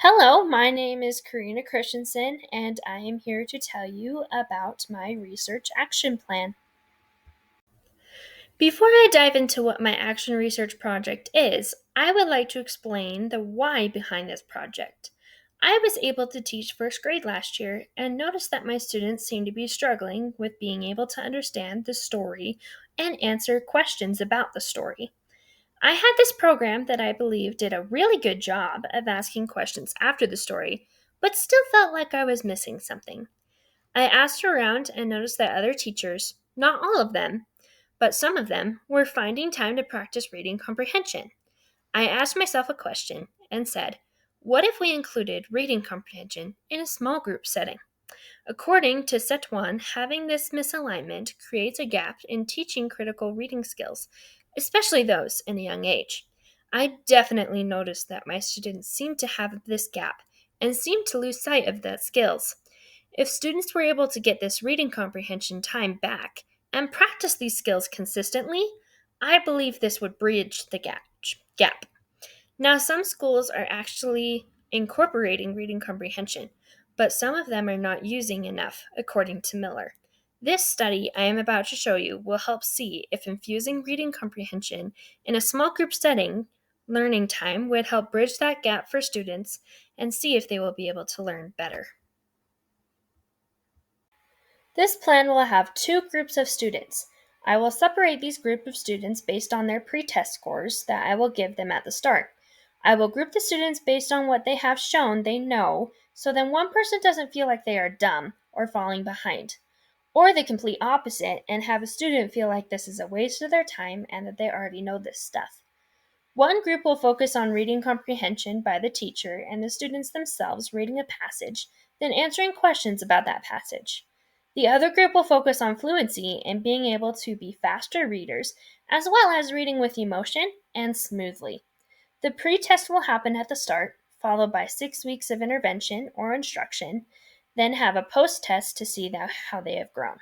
Hello, my name is Karina Christensen, and I am here to tell you about my research action plan. Before I dive into what my action research project is, I would like to explain the why behind this project. I was able to teach first grade last year and noticed that my students seemed to be struggling with being able to understand the story and answer questions about the story. I had this program that I believe did a really good job of asking questions after the story, but still felt like I was missing something. I asked around and noticed that other teachers, not all of them, but some of them, were finding time to practice reading comprehension. I asked myself a question and said, what if we included reading comprehension in a small group setting? According to Setwan, having this misalignment creates a gap in teaching critical reading skills, especially those in a young age. I definitely noticed that my students seem to have this gap and seem to lose sight of that skills. If students were able to get this reading comprehension time back and practice these skills consistently, I believe this would bridge the gap. Now, some schools are actually incorporating reading comprehension, but some of them are not using enough, according to Miller. This study I am about to show you will help see if infusing reading comprehension in a small group setting learning time would help bridge that gap for students and see if they will be able to learn better. This plan will have two groups of students. I will separate these groups of students based on their pre-test scores that I will give them at the start. I will group the students based on what they have shown they know, so then one person doesn't feel like they are dumb or falling behind. Or the complete opposite and have a student feel like this is a waste of their time and that they already know this stuff. One group will focus on reading comprehension by the teacher and the students themselves reading a passage, then answering questions about that passage. The other group will focus on fluency and being able to be faster readers, as well as reading with emotion and smoothly. The pre-test will happen at the start, followed by 6 weeks of intervention or instruction, then have a post-test to see how they have grown.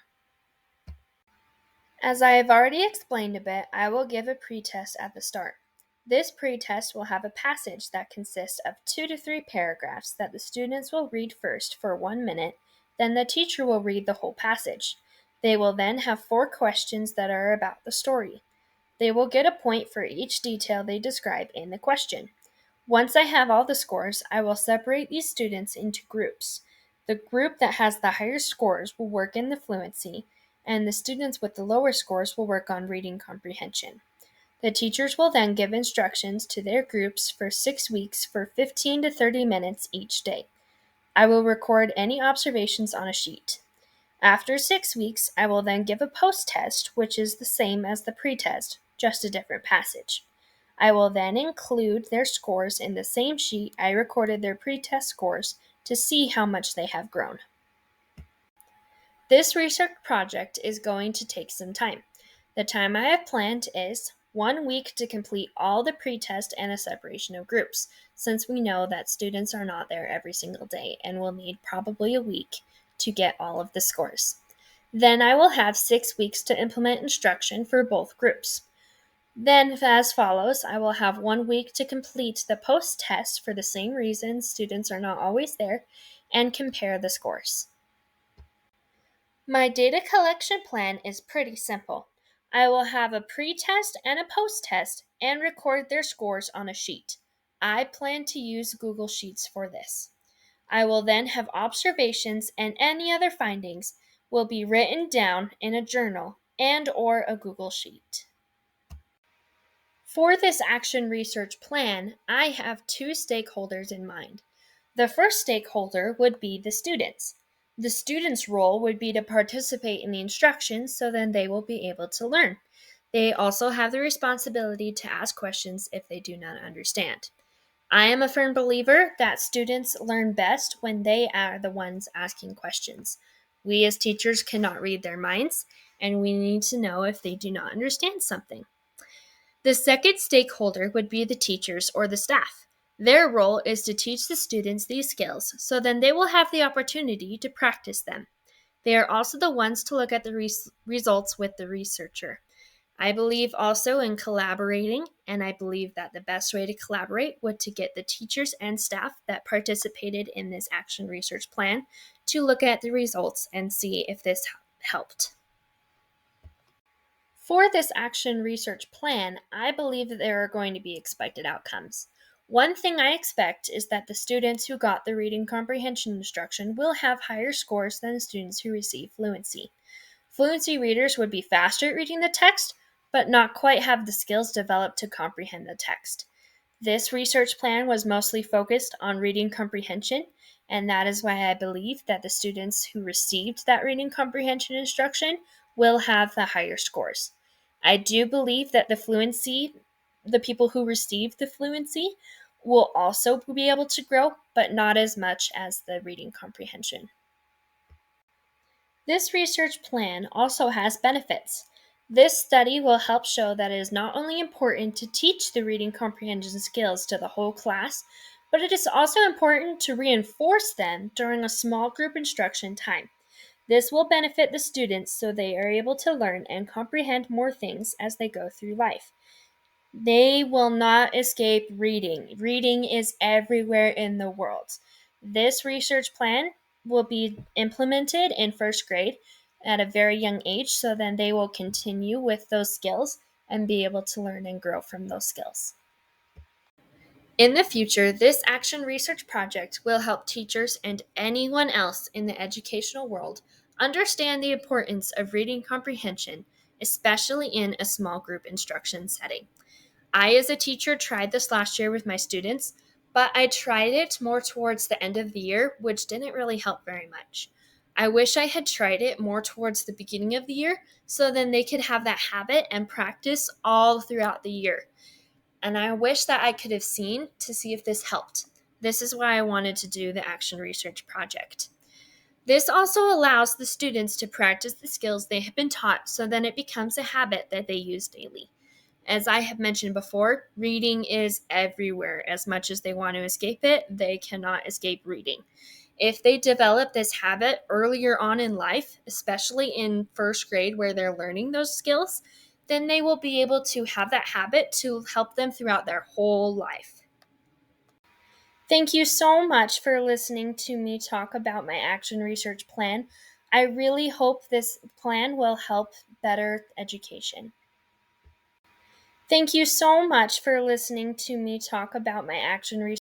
As I have already explained a bit, I will give a pretest at the start. This pretest will have a passage that consists of 2 to 3 paragraphs that the students will read first for 1 minute, then the teacher will read the whole passage. They will then have 4 questions that are about the story. They will get a point for each detail they describe in the question. Once I have all the scores, I will separate these students into groups. The group that has the higher scores will work in the fluency, and the students with the lower scores will work on reading comprehension. The teachers will then give instructions to their groups for 6 weeks for 15 to 30 minutes each day. I will record any observations on a sheet. After 6 weeks, I will then give a post-test, which is the same as the pre-test, just a different passage. I will then include their scores in the same sheet I recorded their pre-test scores to see how much they have grown. This research project is going to take some time. The time I have planned is 1 week to complete all the pretest and a separation of groups, since we know that students are not there every single day and will need probably a week to get all of the scores. Then I will have 6 weeks to implement instruction for both groups. Then, as follows, I will have 1 week to complete the post test for the same reasons students are not always there and compare the scores. My data collection plan is pretty simple. I will have a pre-test and a post-test and record their scores on a sheet. I plan to use Google Sheets for this. I will then have observations and any other findings will be written down in a journal and or a Google Sheet. For this action research plan, I have two stakeholders in mind. The first stakeholder would be the students. The students' role would be to participate in the instructions so then they will be able to learn. They also have the responsibility to ask questions if they do not understand. I am a firm believer that students learn best when they are the ones asking questions. We as teachers cannot read their minds, and we need to know if they do not understand something. The second stakeholder would be the teachers or the staff. Their role is to teach the students these skills so then they will have the opportunity to practice them. They are also the ones to look at the results with the researcher. I believe also in collaborating, and I believe that the best way to collaborate would to get the teachers and staff that participated in this action research plan to look at the results and see if this helped. For this action research plan, I believe that there are going to be expected outcomes. One thing I expect is that the students who got the reading comprehension instruction will have higher scores than the students who receive fluency. Fluency readers would be faster at reading the text, but not quite have the skills developed to comprehend the text. This research plan was mostly focused on reading comprehension, and that is why I believe that the students who received that reading comprehension instruction will have the higher scores. I do believe that the people who receive the fluency, will also be able to grow, but not as much as the reading comprehension. This research plan also has benefits. This study will help show that it is not only important to teach the reading comprehension skills to the whole class, but it is also important to reinforce them during a small group instruction time. This will benefit the students so they are able to learn and comprehend more things as they go through life. They will not escape reading. Reading is everywhere in the world. This research plan will be implemented in first grade at a very young age, so then they will continue with those skills and be able to learn and grow from those skills. In the future, this action research project will help teachers and anyone else in the educational world understand the importance of reading comprehension, especially in a small group instruction setting. I, as a teacher, tried this last year with my students, but I tried it more towards the end of the year, which didn't really help very much. I wish I had tried it more towards the beginning of the year so then they could have that habit and practice all throughout the year. And I wish that I could have seen to see if this helped. This is why I wanted to do the action research project. This also allows the students to practice the skills they have been taught so then it becomes a habit that they use daily. As I have mentioned before, reading is everywhere. As much as they want to escape it, they cannot escape reading. If they develop this habit earlier on in life, especially in first grade where they're learning those skills, then they will be able to have that habit to help them throughout their whole life. Thank you so much for listening to me talk about my action research plan. I really hope this plan will help better education. Thank you so much for listening to me talk about my action research.